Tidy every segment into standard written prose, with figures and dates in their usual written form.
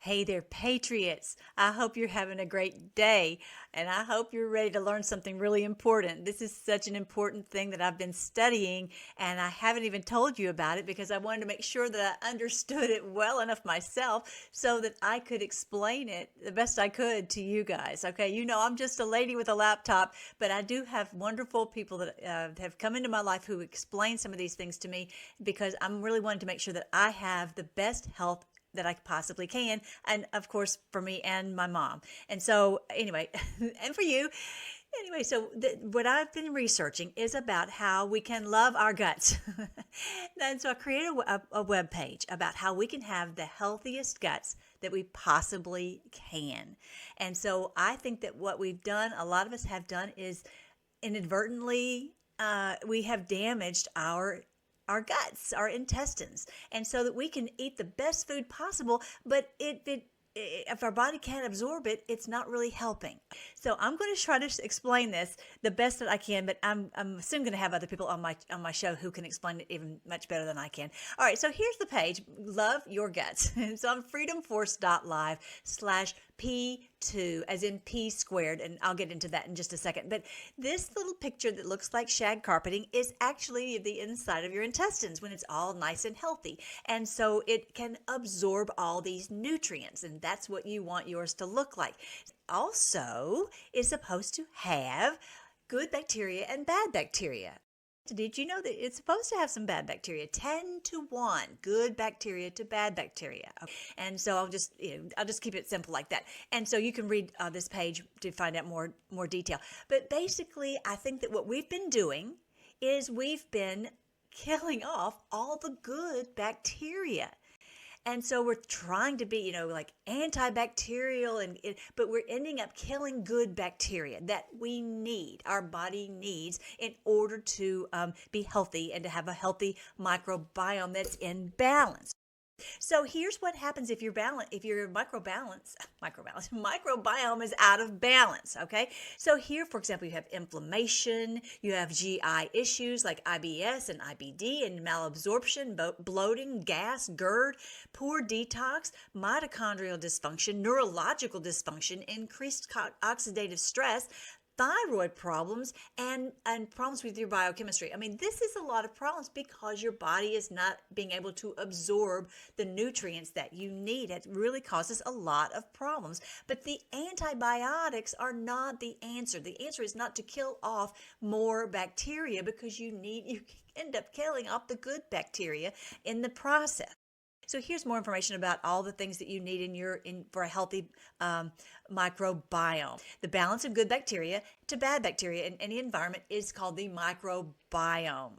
Hey there, Patriots. I hope you're having a great day, and I hope you're ready to learn something really important. This is such an important thing that I've been studying, and I haven't even told you about it because I wanted to make sure that I understood it well enough myself so that I could explain it the best I could to you guys. Okay, I'm just a lady with a laptop, but I do have wonderful people that have come into my life who explain some of these things to me because I'm really wanting to make sure that I have the best health that I possibly can. And of course, for me and my mom. And so, anyway, and for you. Anyway, so what I've been researching is about how we can love our guts. And so I created a web page about how we can have the healthiest guts that we possibly can. And so I think that what we've done, a lot of us have done, is inadvertently we have damaged our guts, our intestines, and so that we can eat the best food possible, but if our body can't absorb it, it's not really helping. So I'm going to try to explain this the best that I can, but I'm soon going to have other people on my show who can explain it even much better than I can. All right, so here's the page, Love Your Guts. So I'm freedomforce.live/P2, as in P squared, and I'll get into that in just a second. But this little picture that looks like shag carpeting is actually the inside of your intestines when it's all nice and healthy. And so it can absorb all these nutrients, and that's what you want yours to look like. Also, is supposed to have good bacteria and bad bacteria. Did you know that it's supposed to have some bad bacteria? 10 to 1, good bacteria to bad bacteria. And so I'll just keep it simple like that. And so you can read this page to find out more detail. But basically, I think that what we've been doing is we've been killing off all the good bacteria. And so we're trying to be, like antibacterial, but we're ending up killing good bacteria that we need, our body needs in order to be healthy and to have a healthy microbiome that's in balance. So here's what happens if your microbiome is out of balance. Okay, so here, for example, you have inflammation, you have GI issues like IBS and IBD, and malabsorption, bloating, gas, GERD, poor detox, mitochondrial dysfunction, neurological dysfunction, increased oxidative stress, thyroid problems, and problems with your biochemistry. I mean, this is a lot of problems because your body is not being able to absorb the nutrients that you need. It really causes a lot of problems. But the antibiotics are not the answer. The answer is not to kill off more bacteria because you end up killing off the good bacteria in the process. So here's more information about all the things that you need for a healthy microbiome. The balance of good bacteria to bad bacteria in any environment is called the microbiome.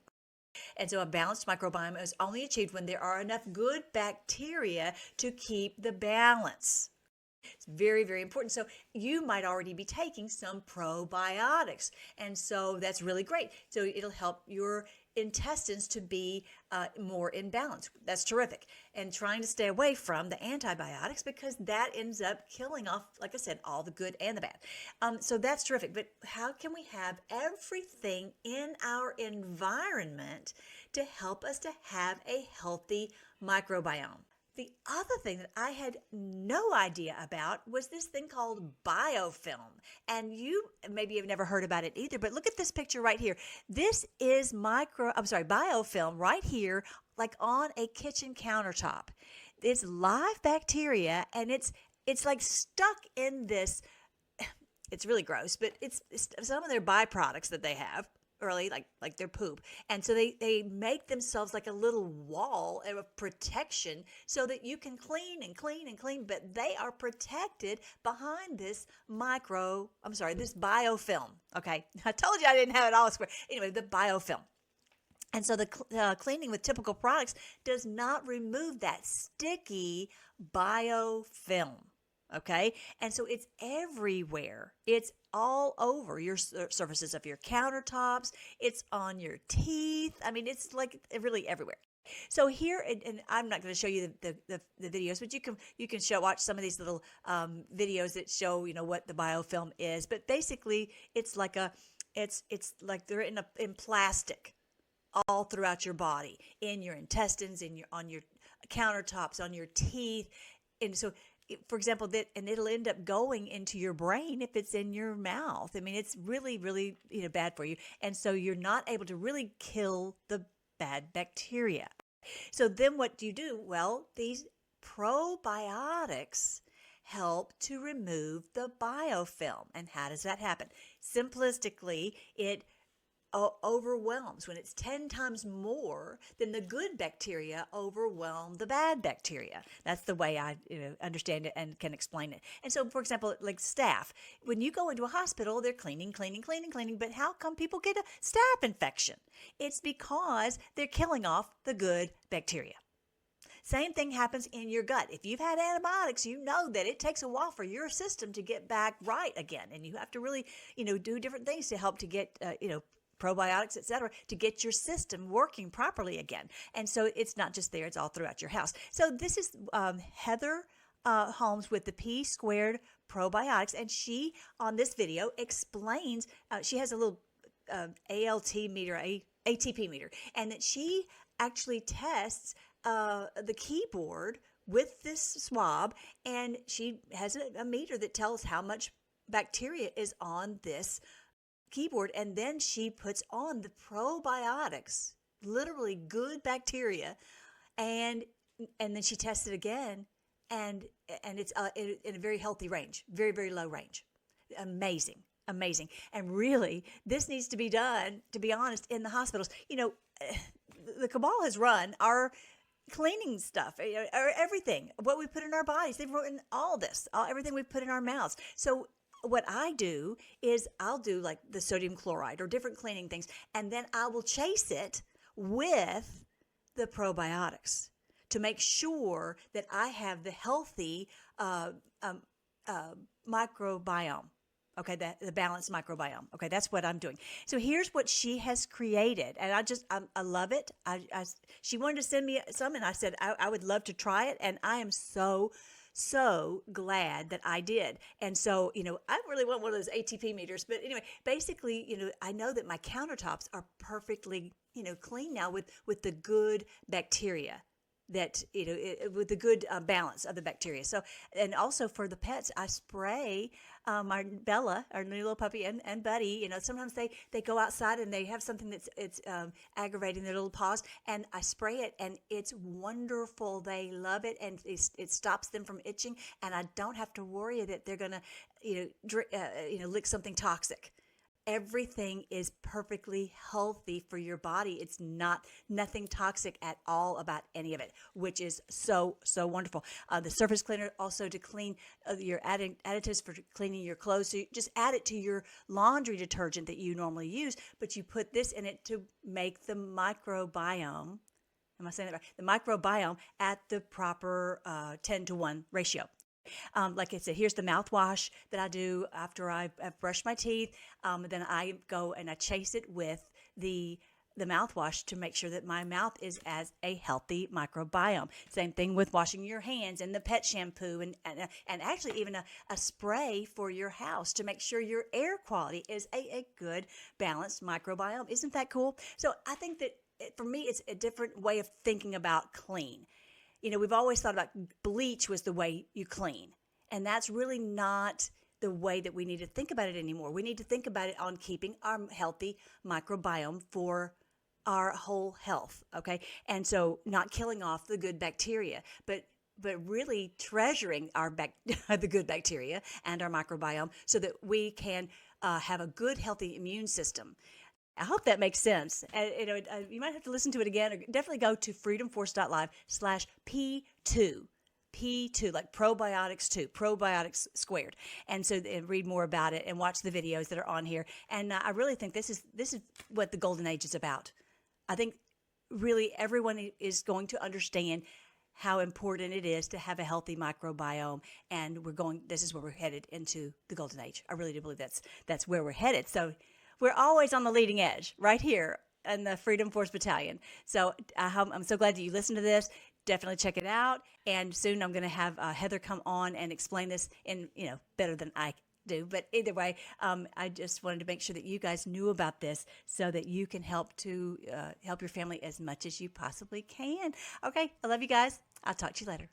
And so a balanced microbiome is only achieved when there are enough good bacteria to keep the balance. It's very, very important. So you might already be taking some probiotics. And so that's really great. So it'll help your intestines to be more in balance. That's terrific. And trying to stay away from the antibiotics because that ends up killing off, like I said, all the good and the bad. So that's terrific. But how can we have everything in our environment to help us to have a healthy microbiome? The other thing that I had no idea about was this thing called biofilm. And you maybe have never heard about it either, but look at this picture right here. This is biofilm right here, like on a kitchen countertop. It's live bacteria, and it's like stuck in this. It's really gross, but it's some of their byproducts that they have. Early, like their poop. And so they make themselves like a little wall of protection so that you can clean and clean and clean, but they are protected behind this biofilm. Okay, I told you I didn't have it all square. Anyway, the biofilm. And so the cleaning with typical products does not remove that sticky biofilm. Okay, and so it's everywhere. It's all over your surfaces of your countertops. It's on your teeth. I mean, it's like really everywhere. So here, and I'm not going to show you the videos, but you can watch some of these little videos that show what the biofilm is. But basically, it's like it's like they're in plastic all throughout your body, in your intestines, on your countertops, on your teeth, and so for example, that, and it'll end up going into your brain if it's in your mouth. I mean, it's really, really, bad for you. And so you're not able to really kill the bad bacteria. So then what do you do? Well, these probiotics help to remove the biofilm. And how does that happen? Simplistically, it overwhelms. When it's 10 times more than the good bacteria overwhelm the bad bacteria. That's the way I understand it and can explain it. And so, for example, like staph, when you go into a hospital, they're cleaning, but how come people get a staph infection? It's because they're killing off the good bacteria. Same thing happens in your gut. If you've had antibiotics, you know that it takes a while for your system to get back right again. And you have to really, do different things to help to get, probiotics, et cetera, to get your system working properly again. And so it's not just there, it's all throughout your house. So this is Heather Holmes with the P Squared Probiotics. And she, on this video, explains, she has a little ALT meter, ATP meter, and that she actually tests the keyboard with this swab, and she has a meter that tells how much bacteria is on this keyboard, and then she puts on the probiotics, literally good bacteria, and then she tests it again, and it's in a very healthy range, very, very low range. Amazing. And really, this needs to be done, to be honest, in the hospitals. The cabal has run our cleaning stuff, everything, what we put in our bodies. They've written all this, everything we put in our mouths. So what I do is I'll do like the sodium chloride or different cleaning things, and then I will chase it with the probiotics to make sure that I have the healthy microbiome. Okay, the balanced microbiome. Okay, that's what I'm doing. So here's what she has created, and I love it. She wanted to send me some, and I said I would love to try it, and I am so glad that I did. And so, I really want one of those ATP meters. But anyway, basically, I know that my countertops are perfectly, clean now with the good bacteria that, with the good balance of the bacteria. So, and also for the pets, I spray our Bella, our new little puppy, and Buddy. Sometimes they go outside and they have something it's aggravating their little paws, and I spray it, and it's wonderful. They love it, and it stops them from itching, and I don't have to worry that they're gonna, lick something toxic. Everything is perfectly healthy for your body. It's nothing toxic at all about any of it, which is so wonderful. The surface cleaner also to clean your additives for cleaning your clothes. So you just add it to your laundry detergent that you normally use, but you put this in it to make the microbiome. Am I saying that right? The microbiome at the proper 10-to-1 ratio. Like I said, here's the mouthwash that I do after I've brushed my teeth. Then I go and I chase it with the mouthwash to make sure that my mouth is as a healthy microbiome. Same thing with washing your hands and the pet shampoo and actually even a spray for your house to make sure your air quality is a good balanced microbiome. Isn't that cool? So I think that for me, it's a different way of thinking about clean. We've always thought about bleach was the way you clean, and that's really not the way that we need to think about it anymore. We need to think about it on keeping our healthy microbiome for our whole health, okay? And so not killing off the good bacteria, but really treasuring the good bacteria and our microbiome so that we can have a good, healthy immune system. I hope that makes sense. You might have to listen to it again, or definitely go to freedomforce.live/P2. P2, like probiotics 2, probiotics squared. And so and read more about it and watch the videos that are on here. And I really think this is what the golden age is about. I think really everyone is going to understand how important it is to have a healthy microbiome, and this is where we're headed into the golden age. I really do believe that's where we're headed. So we're always on the leading edge right here in the Freedom Force Battalion. So I'm so glad that you listened to this. Definitely check it out. And soon I'm going to have Heather come on and explain this in, better than I do. But either way, I just wanted to make sure that you guys knew about this so that you can help your family as much as you possibly can. Okay. I love you guys. I'll talk to you later.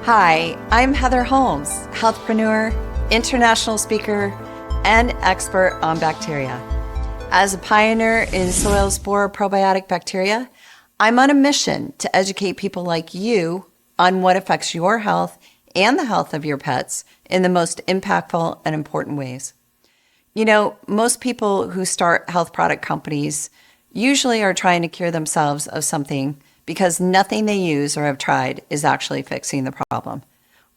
Hi, I'm Heather Holmes, healthpreneur, international speaker, and expert on bacteria. As a pioneer in soil spore probiotic bacteria, I'm on a mission to educate people like you on what affects your health and the health of your pets in the most impactful and important ways. You know, most people who start health product companies usually are trying to cure themselves of something because nothing they use or have tried is actually fixing the problem.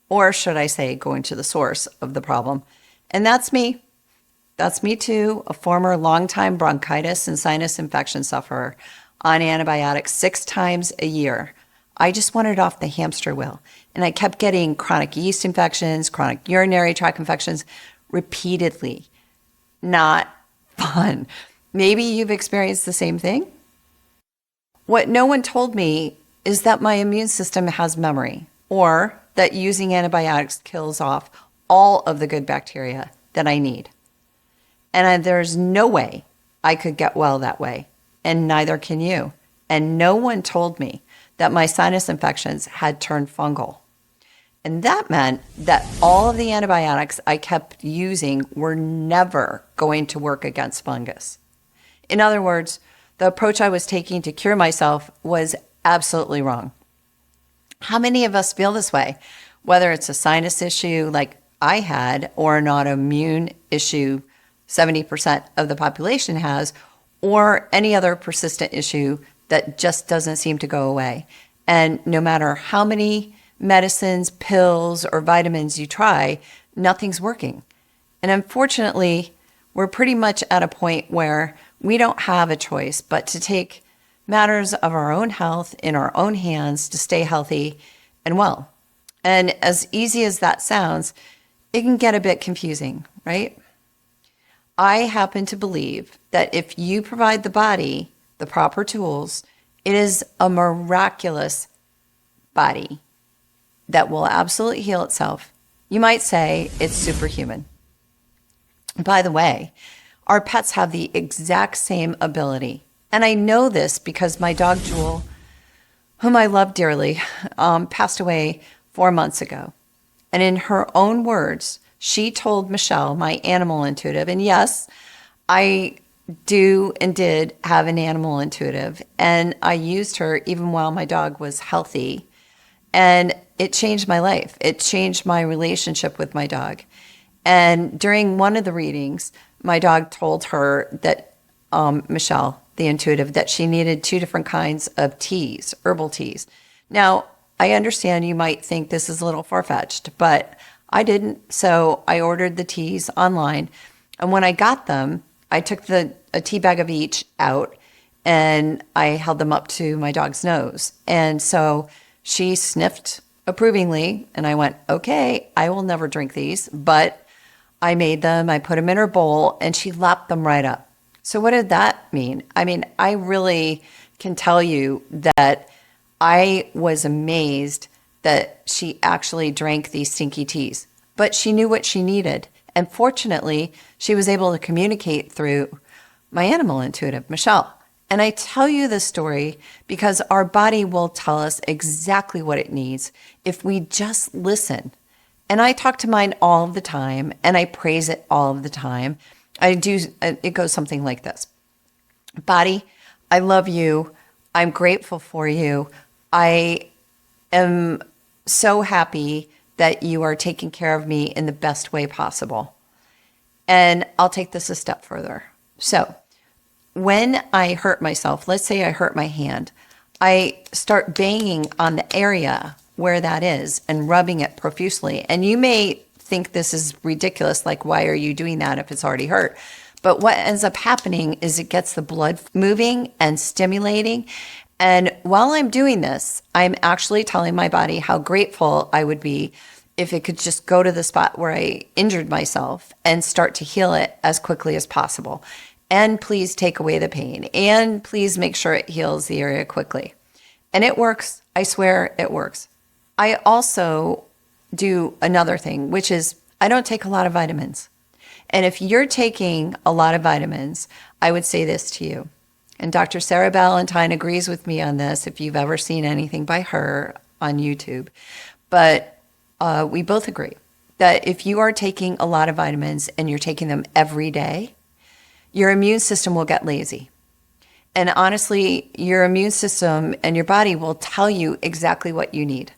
Or should I say, going to the source of the problem. And that's me. That's me too, a former longtime bronchitis and sinus infection sufferer on antibiotics 6 times a year. I just wanted off the hamster wheel. And I kept getting chronic yeast infections, chronic urinary tract infections repeatedly. Not fun. Maybe you've experienced the same thing? What no one told me is that my immune system has memory, or that using antibiotics kills off all of the good bacteria that I need. And there's no way I could get well that way, and neither can you. And no one told me that my sinus infections had turned fungal. And that meant that all of the antibiotics I kept using were never going to work against fungus. In other words, the approach I was taking to cure myself was absolutely wrong. How many of us feel this way? Whether it's a sinus issue like I had, or an autoimmune issue 70% of the population has, or any other persistent issue that just doesn't seem to go away. And no matter how many medicines, pills, or vitamins you try, nothing's working. And unfortunately, we're pretty much at a point where we don't have a choice but to take matters of our own health in our own hands to stay healthy and well. And as easy as that sounds, it can get a bit confusing, right? I happen to believe that if you provide the body the proper tools, it is a miraculous body that will absolutely heal itself. You might say it's superhuman. By the way, our pets have the exact same ability. And I know this because my dog Jewel, whom I love dearly, passed away 4 months ago. And in her own words, she told Michelle, my animal intuitive, and yes, I do and did have an animal intuitive, and I used her even while my dog was healthy. And it changed my life. It changed my relationship with my dog. And during one of the readings, my dog told her that, Michelle, the intuitive, that she needed 2 different kinds of teas, herbal teas. Now, I understand you might think this is a little far-fetched, but I didn't. So I ordered the teas online. And when I got them, I took a tea bag of each out and I held them up to my dog's nose. And so she sniffed approvingly and I went, okay, I will never drink these, but I made them, I put them in her bowl, and she lapped them right up. So what did that mean? I mean, I really can tell you that I was amazed that she actually drank these stinky teas, but she knew what she needed. And fortunately, she was able to communicate through my animal intuitive, Michelle. And I tell you this story because our body will tell us exactly what it needs if we just listen. And I talk to mine all the time and I praise it all of the time. It goes something like this. Body, I love you. I'm grateful for you. I am so happy that you are taking care of me in the best way possible. And I'll take this a step further. So when I hurt myself, let's say I hurt my hand, I start banging on the area where that is and rubbing it profusely. And you may think this is ridiculous, like, why are you doing that if it's already hurt? But what ends up happening is it gets the blood moving and stimulating. And while I'm doing this, I'm actually telling my body how grateful I would be if it could just go to the spot where I injured myself and start to heal it as quickly as possible. And please take away the pain. And please make sure it heals the area quickly. And it works. I swear it works. I also do another thing, which is I don't take a lot of vitamins. And if you're taking a lot of vitamins, I would say this to you. And Dr. Sarah Ballantyne agrees with me on this if you've ever seen anything by her on YouTube. But we both agree that if you are taking a lot of vitamins and you're taking them every day, your immune system will get lazy. And honestly, your immune system and your body will tell you exactly what you need.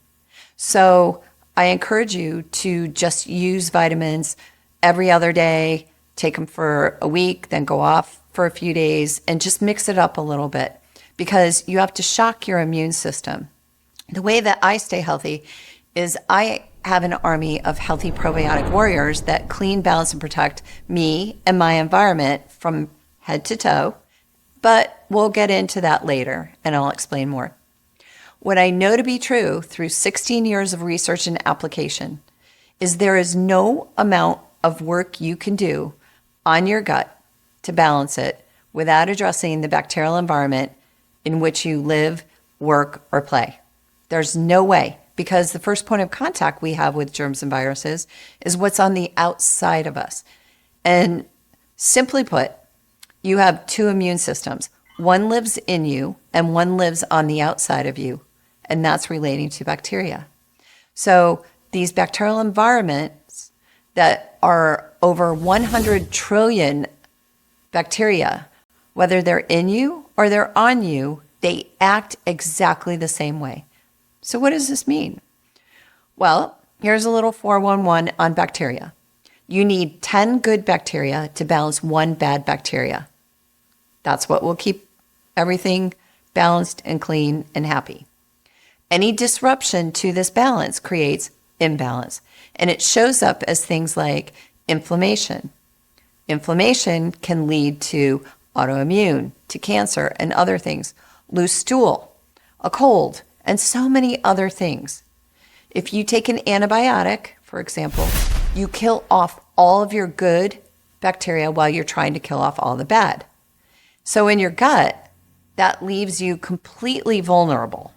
So I encourage you to just use vitamins every other day, take them for a week, then go off for a few days, and just mix it up a little bit because you have to shock your immune system. The way that I stay healthy is I have an army of healthy probiotic warriors that clean, balance, and protect me and my environment from head to toe. But we'll get into that later, and I'll explain more. What I know to be true through 16 years of research and application is there is no amount of work you can do on your gut to balance it without addressing the bacterial environment in which you live, work, or play. There's no way, because the first point of contact we have with germs and viruses is what's on the outside of us. And simply put, you have two immune systems. One lives in you and one lives on the outside of you, and that's relating to bacteria. So these bacterial environments that are over 100 trillion bacteria, whether they're in you or they're on you, they act exactly the same way. So what does this mean? Well, here's a little 411 on bacteria. You need 10 good bacteria to balance one bad bacteria. That's what will keep everything balanced and clean and happy. Any disruption to this balance creates imbalance, and it shows up as things like inflammation. Inflammation can lead to autoimmune, to cancer, and other things, loose stool, a cold, and so many other things. If you take an antibiotic, for example, you kill off all of your good bacteria while you're trying to kill off all the bad. So in your gut, that leaves you completely vulnerable.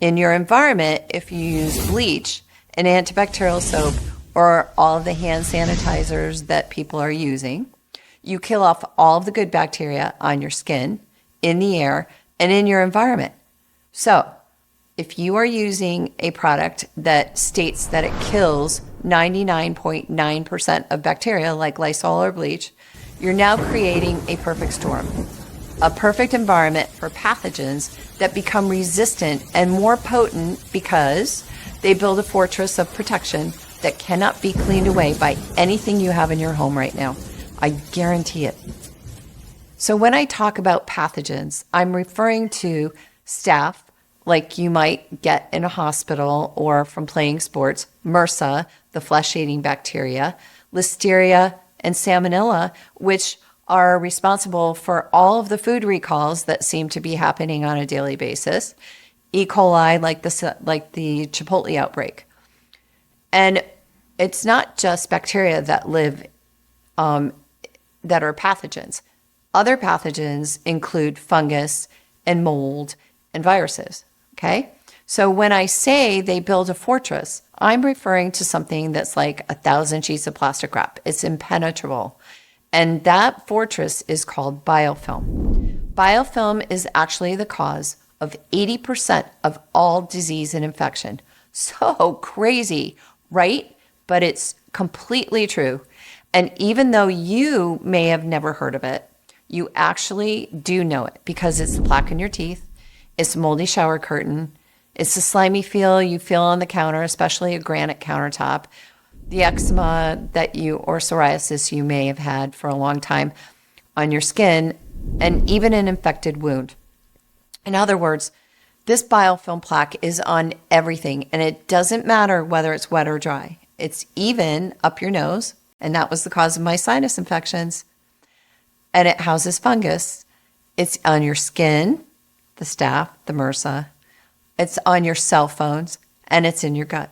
In your environment, if you use bleach, an antibacterial soap, or all of the hand sanitizers that people are using, you kill off all of the good bacteria on your skin, in the air, and in your environment. So if you are using a product that states that it kills 99.9% of bacteria, like Lysol or bleach, you're now creating a perfect storm, a perfect environment for pathogens that become resistant and more potent because they build a fortress of protection that cannot be cleaned away by anything you have in your home right now. I guarantee it. So when I talk about pathogens, I'm referring to staph, like you might get in a hospital or from playing sports, MRSA, the flesh-eating bacteria, Listeria, and Salmonella, which are responsible for all of the food recalls that seem to be happening on a daily basis, E. coli, like the Chipotle outbreak. And it's not just bacteria that live, that are pathogens. Other pathogens include fungus and mold and viruses. Okay, so when I say they build a fortress, I'm referring to something that's like 1,000 sheets of plastic wrap. It's impenetrable. And that fortress is called biofilm. Biofilm is actually the cause of 80% of all disease and infection. So crazy, right? But it's completely true. And even though you may have never heard of it, you actually do know it because it's the plaque in your teeth. It's a moldy shower curtain. It's the slimy feel you feel on the counter, especially a granite countertop. The eczema or psoriasis you may have had for a long time on your skin, and even an infected wound. In other words, this biofilm plaque is on everything, and it doesn't matter whether it's wet or dry. It's even up your nose, and that was the cause of my sinus infections. And it houses fungus. It's on your skin, the staph, the MRSA. It's on your cell phones, and it's in your gut.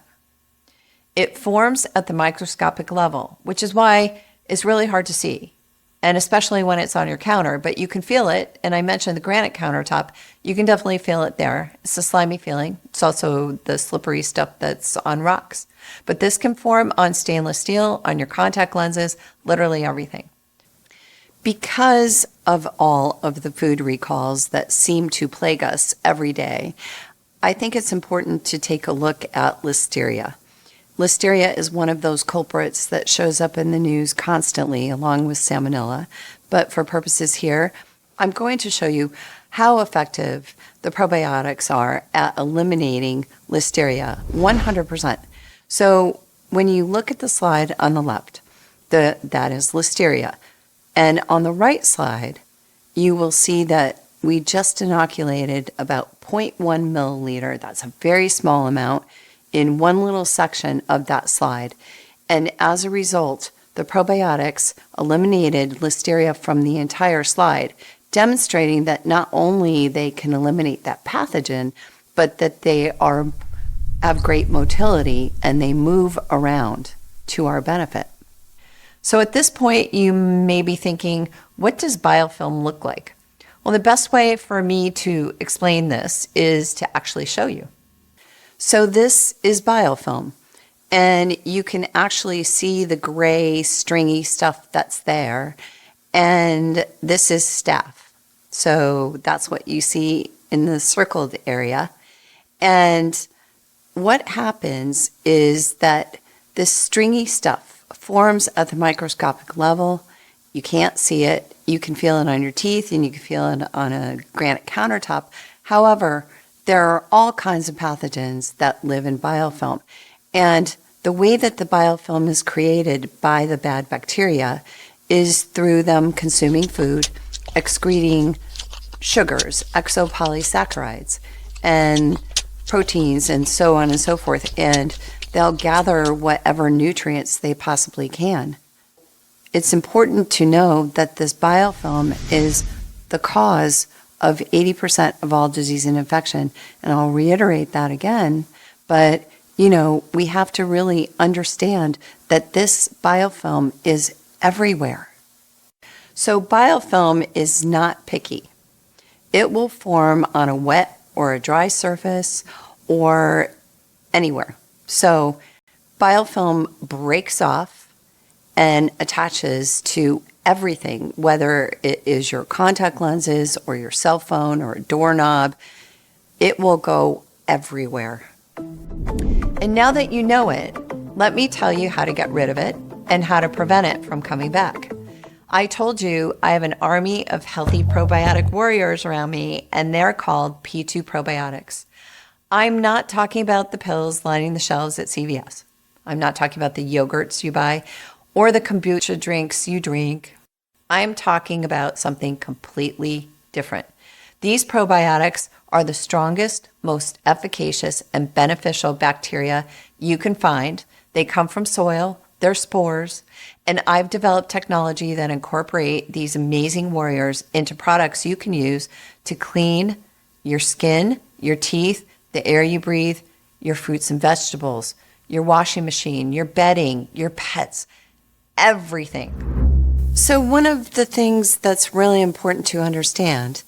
It forms at the microscopic level, which is why it's really hard to see, and especially when it's on your counter, but you can feel it. And I mentioned the granite countertop. You can definitely feel it there. It's a slimy feeling. It's also the slippery stuff that's on rocks. But this can form on stainless steel, on your contact lenses, literally everything. Because of all of the food recalls that seem to plague us every day, I think it's important to take a look at Listeria. Listeria is one of those culprits that shows up in the news constantly, along with Salmonella. But for purposes here, I'm going to show you how effective the probiotics are at eliminating Listeria 100%. So when you look at the slide on the left, that is Listeria. And on the right side, you will see that we just inoculated about 0.1 milliliter. That's a very small amount in one little section of that slide. And as a result, the probiotics eliminated Listeria from the entire slide, demonstrating that not only they can eliminate that pathogen, but that they have great motility and they move around to our benefit. So at this point, you may be thinking, what does biofilm look like? Well, the best way for me to explain this is to actually show you. So this is biofilm, and you can actually see the gray stringy stuff that's there, and this is staph. So that's what you see in the circled area. And what happens is that this stringy stuff forms at the microscopic level. You can't see it. You can feel it on your teeth and you can feel it on a granite countertop. However, there are all kinds of pathogens that live in biofilm. And the way that the biofilm is created by the bad bacteria is through them consuming food, excreting sugars, exopolysaccharides, and proteins, and so on and so forth. And they'll gather whatever nutrients they possibly can. It's important to know that this biofilm is the cause of 80% of all disease and infection. And I'll reiterate that again, but we have to really understand that this biofilm is everywhere. So biofilm is not picky. It will form on a wet or a dry surface or anywhere. So biofilm breaks off and attaches to everything, whether it is your contact lenses or your cell phone or a doorknob. It will go everywhere. And now that you know it, let me tell you how to get rid of it and how to prevent it from coming back. I told you I have an army of healthy probiotic warriors around me, and they're called P2 probiotics. I'm not talking about the pills lining the shelves at CVS. I'm not talking about the yogurts you buy or the kombucha drinks you drink. I'm talking about something completely different. These probiotics are the strongest, most efficacious, and beneficial bacteria you can find. They come from soil, they're spores, and I've developed technology that incorporate these amazing warriors into products you can use to clean your skin, your teeth, the air you breathe, your fruits and vegetables, your washing machine, your bedding, your pets, everything. So one of the things that's really important to understand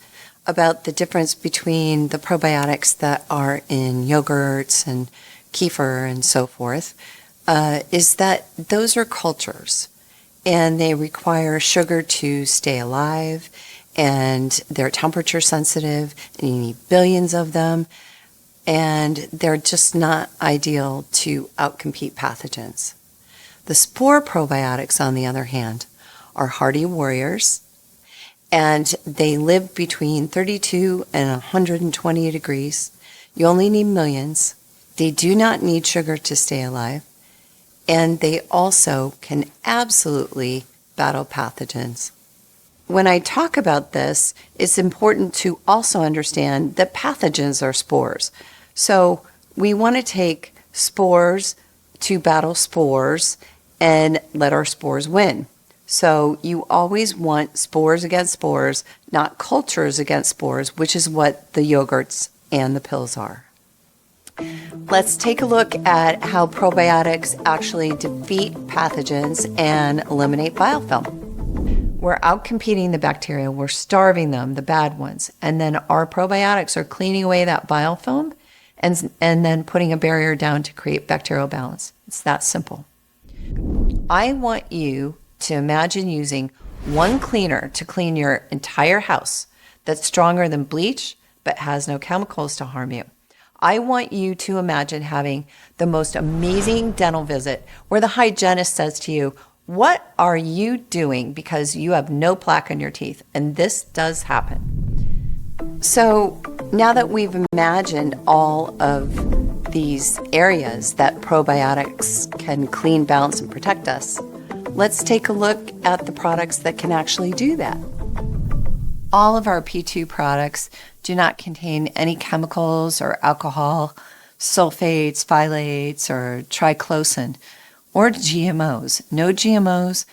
about the difference between the probiotics that are in yogurts and kefir and so forth is that those are cultures and they require sugar to stay alive and they're temperature sensitive and you need billions of them and they're just not ideal to outcompete pathogens. The spore probiotics, on the other hand, are hardy warriors and they live between 32 and 120 degrees. You only need millions. They do not need sugar to stay alive. And they also can absolutely battle pathogens. When I talk about this, it's important to also understand that pathogens are spores. So we want to take spores to battle spores and let our spores win. So you always want spores against spores, not cultures against spores, which is what the yogurts and the pills are. Let's take a look at how probiotics actually defeat pathogens and eliminate biofilm. We're outcompeting the bacteria, we're starving them, the bad ones, and then our probiotics are cleaning away that biofilm and then putting a barrier down to create bacterial balance. It's that simple. I want you to imagine using one cleaner to clean your entire house that's stronger than bleach but has no chemicals to harm you. I want you to imagine having the most amazing dental visit where the hygienist says to you, what are you doing because you have no plaque on your teeth? And this does happen. So now that we've imagined all of these areas that probiotics can clean, balance, and protect us, let's take a look at the products that can actually do that. All of our P2 products do not contain any chemicals or alcohol, sulfates, phthalates, or triclosan, or GMOs. No GMOs,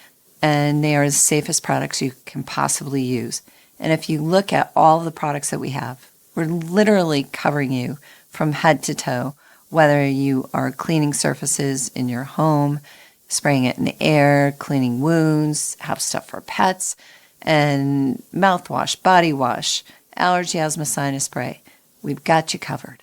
and they are the safest products you can possibly use. And if you look at all the products that we have, we're literally covering you from head to toe, whether you are cleaning surfaces in your home, spraying it in the air, cleaning wounds, have stuff for pets, and mouthwash, body wash, allergy, asthma, sinus spray. We've got you covered.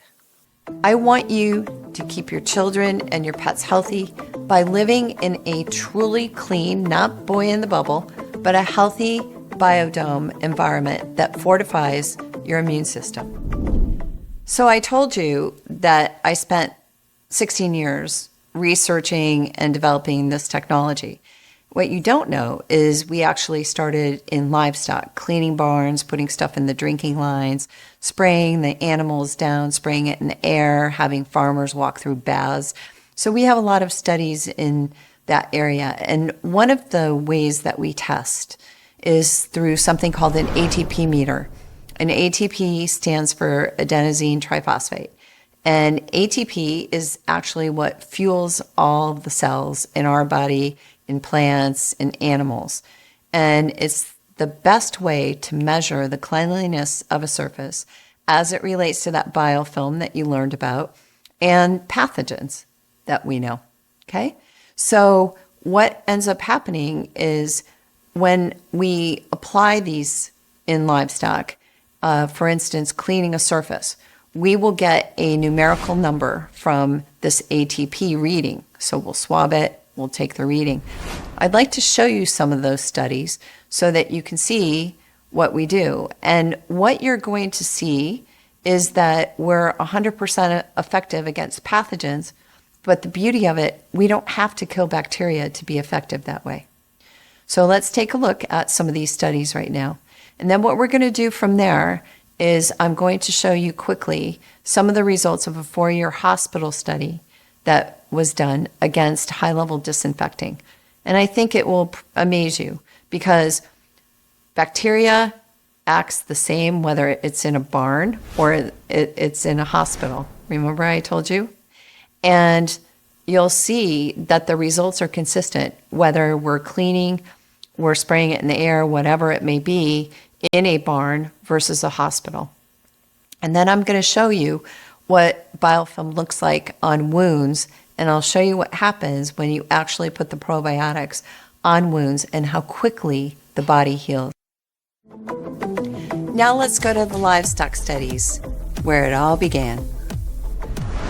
I want you to keep your children and your pets healthy by living in a truly clean, not boy in the bubble, but a healthy biodome environment that fortifies your immune system. So I told you that I spent 16 years researching and developing this technology. What you don't know is we actually started in livestock, cleaning barns, putting stuff in the drinking lines, spraying the animals down, spraying it in the air, having farmers walk through baths. So we have a lot of studies in that area. And one of the ways that we test is through something called an ATP meter. An ATP stands for adenosine triphosphate. And ATP is actually what fuels all the cells in our body, in plants, in animals. And it's the best way to measure the cleanliness of a surface as it relates to that biofilm that you learned about and pathogens that we know, okay? So what ends up happening is when we apply these in livestock, for instance, cleaning a surface, we will get a numerical number from this ATP reading. So we'll swab it, we'll take the reading. I'd like to show you some of those studies so that you can see what we do. And what you're going to see is that we're 100% effective against pathogens, but the beauty of it, we don't have to kill bacteria to be effective that way. So let's take a look at some of these studies right now. And then what we're going to do from there is I'm going to show you quickly some of the results of a 4-year hospital study that was done against high-level disinfecting. And I think it will amaze you because bacteria acts the same whether it's in a barn or it's in a hospital. Remember I told you? And you'll see that the results are consistent whether we're cleaning, we're spraying it in the air, whatever it may be, in a barn versus a hospital. And then I'm going to show you what biofilm looks like on wounds, and I'll show you what happens when you actually put the probiotics on wounds and how quickly the body heals. Now let's go to the livestock studies, where it all began.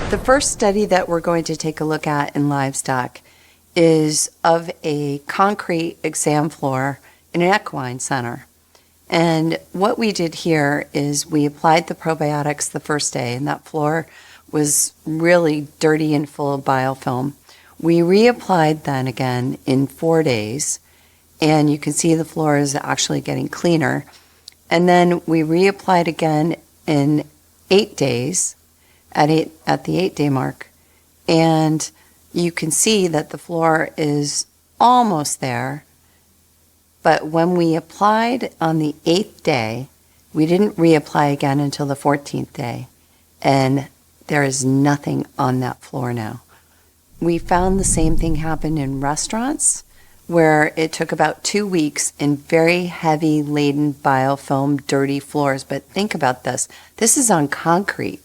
The first study that we're going to take a look at in livestock is of a concrete exam floor in an equine center. And what we did here is we applied the probiotics the first day, and that floor was really dirty and full of biofilm. We reapplied then again in 4 days, and you can see the floor is actually getting cleaner. And then we reapplied again in 8 days at the 8-day mark, and you can see that the floor is almost there. But when we applied on the 8th day, we didn't reapply again until the 14th day. And there is nothing on that floor now. We found the same thing happen in restaurants where it took about 2 weeks in very heavy laden biofilm, dirty floors. But think about this. This is on concrete.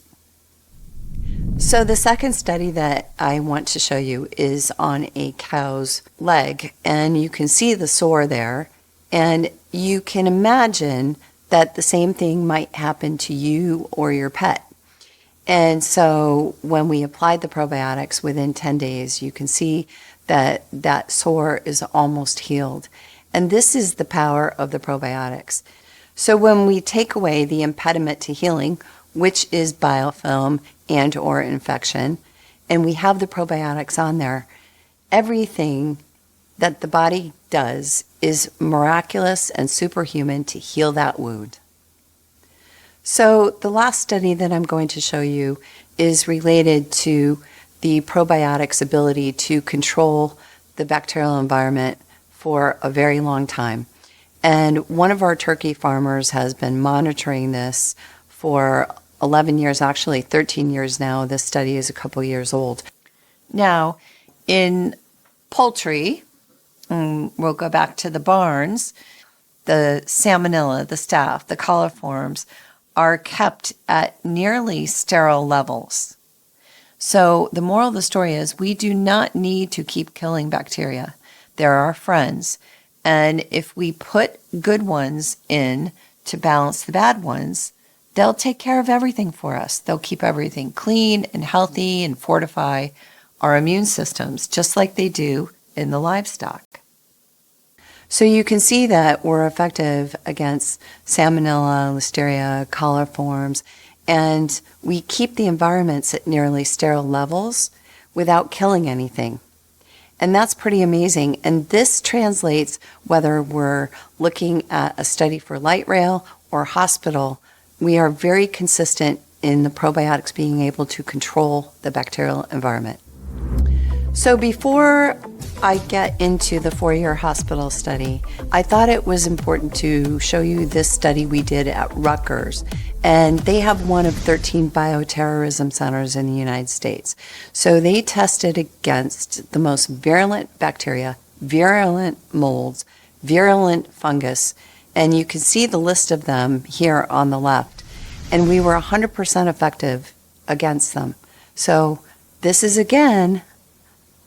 So the second study that I want to show you is on a cow's leg, and you can see the sore there, and you can imagine that the same thing might happen to you or your pet. And so when we applied the probiotics within 10 days, you can see that that sore is almost healed. And this is the power of the probiotics. So when we take away the impediment to healing, which is biofilm and or infection, and we have the probiotics on there. Everything that the body does is miraculous and superhuman to heal that wound. So the last study that I'm going to show you is related to the probiotics' ability to control the bacterial environment for a very long time. And one of our turkey farmers has been monitoring this for 11 years, actually 13 years now. This study is a couple years old. Now, in poultry, we'll go back to the barns, the salmonella, the staph, the coliforms are kept at nearly sterile levels. So the moral of the story is we do not need to keep killing bacteria. They're our friends. And if we put good ones in to balance the bad ones, they'll take care of everything for us. They'll keep everything clean and healthy and fortify our immune systems, just like they do in the livestock. So you can see that we're effective against salmonella, listeria, coliforms, and we keep the environments at nearly sterile levels without killing anything. And that's pretty amazing. And this translates whether we're looking at a study for light rail or hospital. We are very consistent in the probiotics being able to control the bacterial environment. So before I get into the 4-year hospital study, I thought it was important to show you this study we did at Rutgers. And they have one of 13 bioterrorism centers in the United States. So they tested against the most virulent bacteria, virulent molds, virulent fungus, and you can see the list of them here on the left. And we were 100% effective against them. So this is, again,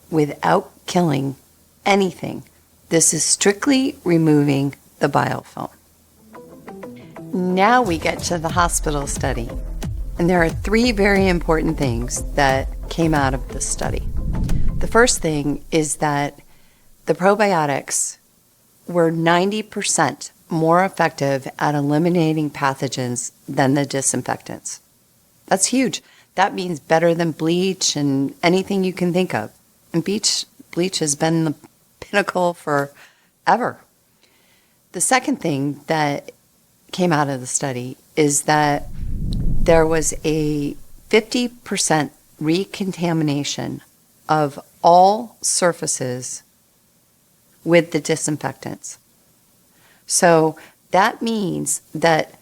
without killing anything. This is strictly removing the biofilm. Now we get to the hospital study. And there are 3 very important things that came out of this study. The first thing is that the probiotics were 90% more effective at eliminating pathogens than the disinfectants. That's huge. That means better than bleach and anything you can think of. And bleach has been the pinnacle forever. The second thing that came out of the study is that there was a 50% recontamination of all surfaces with the disinfectants. So that means that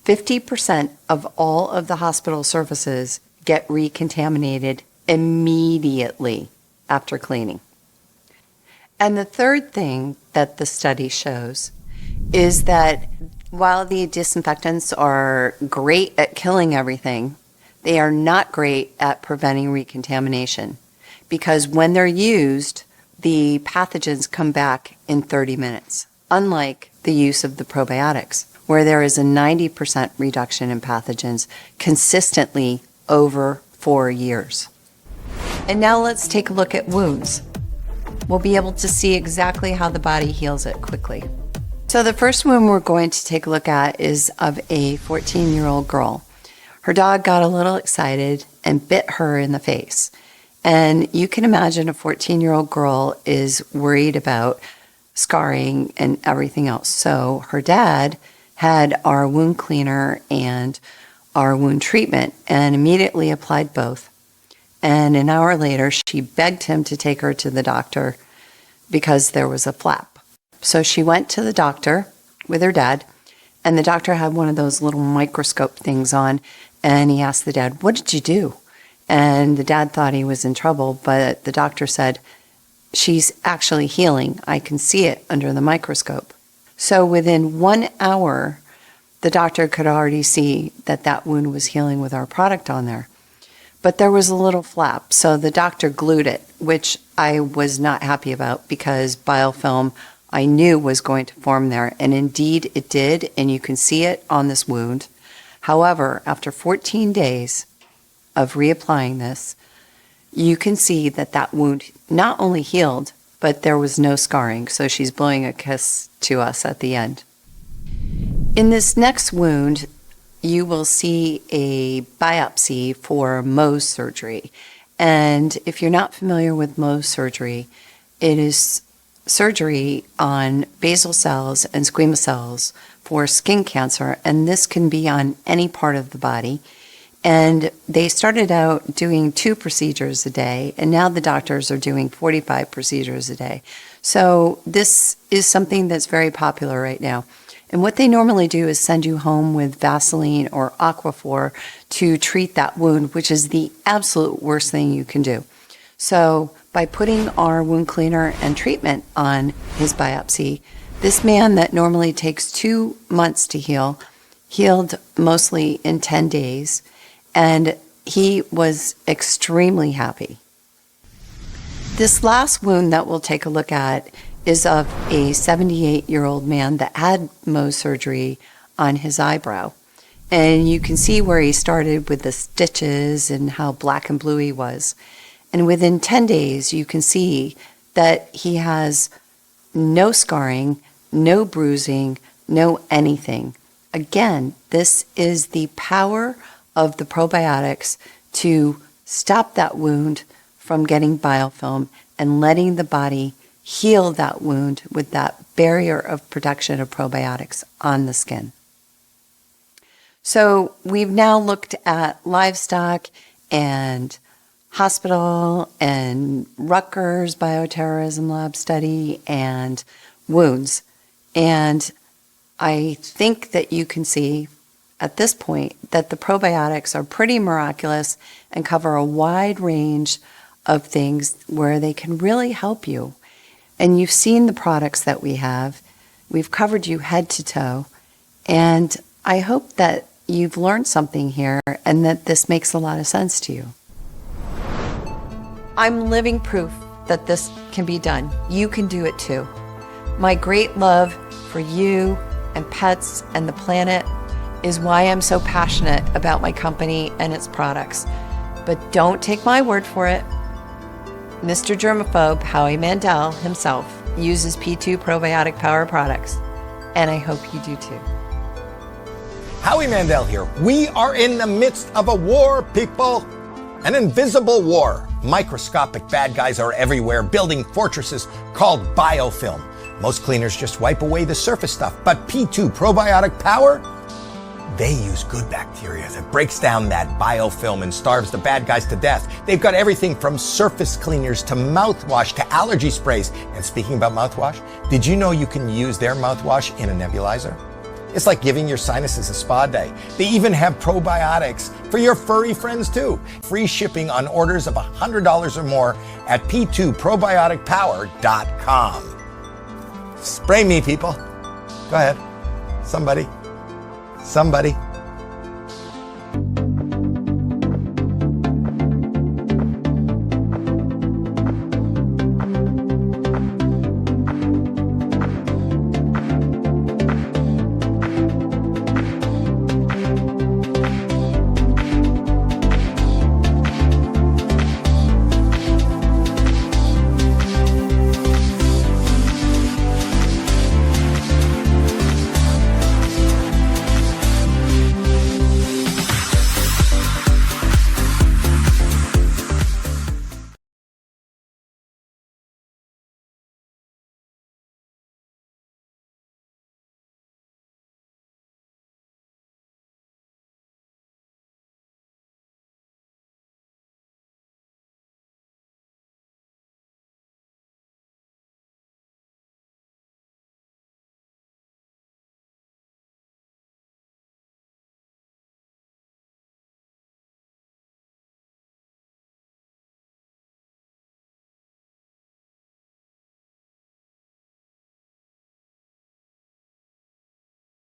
50% of all of the hospital surfaces get recontaminated immediately after cleaning. And the third thing that the study shows is that while the disinfectants are great at killing everything, they are not great at preventing recontamination, because when they're used, the pathogens come back in 30 minutes, unlike the use of the probiotics, where there is a 90% reduction in pathogens consistently over 4 years. And now let's take a look at wounds. We'll be able to see exactly how the body heals it quickly. So the first wound we're going to take a look at is of a 14-year-old girl. Her dog got a little excited and bit her in the face. And you can imagine a 14-year-old girl is worried about scarring and everything else. So her dad had our wound cleaner and our wound treatment and immediately applied both. And an hour later, she begged him to take her to the doctor because there was a flap. So she went to the doctor with her dad, and the doctor had one of those little microscope things on, and he asked the dad, "What did you do?" And the dad thought he was in trouble, but the doctor said, "She's actually healing. I can see it under the microscope." So within 1 hour, the doctor could already see that that wound was healing with our product on there. But there was a little flap, so the doctor glued it, which I was not happy about because biofilm I knew was going to form there, and indeed it did, and you can see it on this wound. However, after 14 days of reapplying this, you can see that that wound not only healed, but there was no scarring, so she's blowing a kiss to us at the end. In this next wound, you will see a biopsy for Mohs surgery. And if you're not familiar with Mohs surgery, it is surgery on basal cells and squamous cells for skin cancer, and this can be on any part of the body. And they started out doing 2 procedures a day, and now the doctors are doing 45 procedures a day. So this is something that's very popular right now. And what they normally do is send you home with Vaseline or Aquaphor to treat that wound, which is the absolute worst thing you can do. So by putting our wound cleaner and treatment on his biopsy, this man that normally takes 2 months to heal, healed mostly in 10 days, and he was extremely happy. This last wound that we'll take a look at is of a 78-year-old man that had Mohs surgery on his eyebrow. And you can see where he started with the stitches and how black and blue he was. And within 10 days, you can see that he has no scarring, no bruising, no anything. Again, this is the power of the probiotics to stop that wound from getting biofilm and letting the body heal that wound with that barrier of production of probiotics on the skin. So we've now looked at livestock and hospital and Rutgers bioterrorism lab study and wounds. And I think that you can see at this point that the probiotics are pretty miraculous and cover a wide range of things where they can really help you. And you've seen the products that we have. We've covered you head to toe. And I hope that you've learned something here and that this makes a lot of sense to you. I'm living proof that this can be done. You can do it too. My great love for you and pets and the planet is why I'm so passionate about my company and its products. But don't take my word for it. Mr. Germaphobe Howie Mandel himself uses P2 Probiotic Power products, and I hope you do too. Howie Mandel here. We are in the midst of a war, people. An invisible war. Microscopic bad guys are everywhere, building fortresses called biofilm. Most cleaners just wipe away the surface stuff, but P2 Probiotic Power, they use good bacteria that breaks down that biofilm and starves the bad guys to death. They've got everything from surface cleaners to mouthwash to allergy sprays. And speaking about mouthwash, did you know you can use their mouthwash in a nebulizer? It's like giving your sinuses a spa day. They even have probiotics for your furry friends too. Free shipping on orders of $100 or more at p2probioticpower.com. Spray me, people. Go ahead. Somebody.